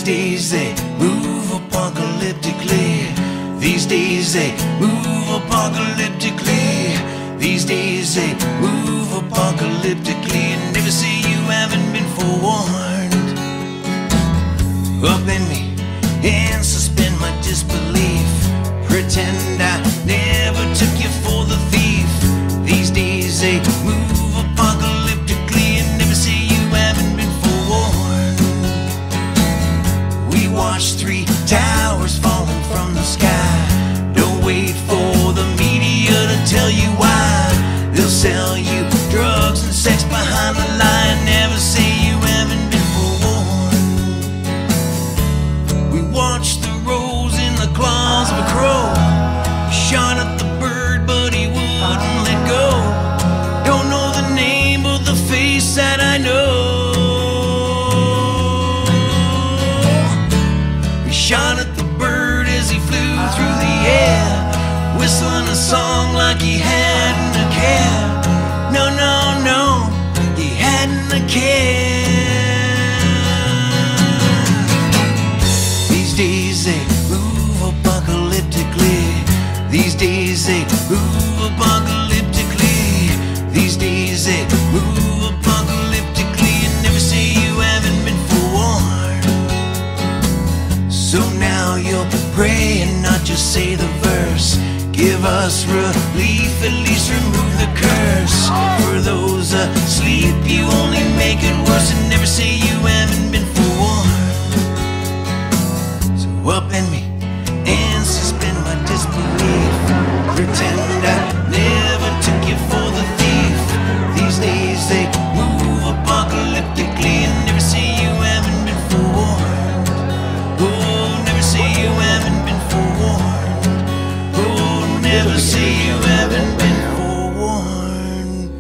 days they move apocalyptically. These days they move apocalyptically. These days they move apocalyptically. And never say you haven't been forewarned. Up in me and suspend my disbelief. Pretend I never took you for the thief. These days they move apocalyptically. And never say you haven't been forewarned. We watch 3 towers falling from the sky. Don't wait for the media to tell you why. They'll sell you drugs and sex behind the line. Never say you haven't been forewarned. We watch the rose in the claws of a crow. Shot at the bird but he wouldn't let go. Don't know the name of the face that I know. We shot at the bird as he flew through the air, whistling a song like he hadn't a care. No, no, no, he hadn't a care. These days they move apocalyptically. These days they move apocalyptically. These days they move apocalyptically. And never say you haven't been forewarned. So now you'll pray and not just say the verse. Give us relief, at least remove the curse. For those asleep, you only make it worse. And never say you haven't been forewarned. So up in me and suspend my disbelief. Pretend I never took you for the thief. These days they move apocalyptically. And never say you haven't been forewarned. Oh, never say you haven't been forewarned. Oh, never say you haven't been forewarned.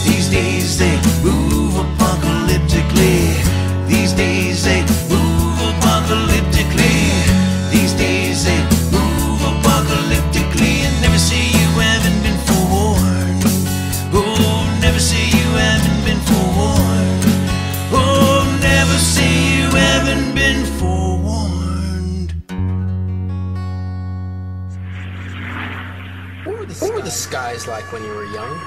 These days they move apocalyptically. These days they move apocalyptically. These days they move apocalyptically. And never say you haven't been forewarned. Oh, never say you haven't been forewarned. Oh, never say you haven't been forewarned. What were the skies like when you were young?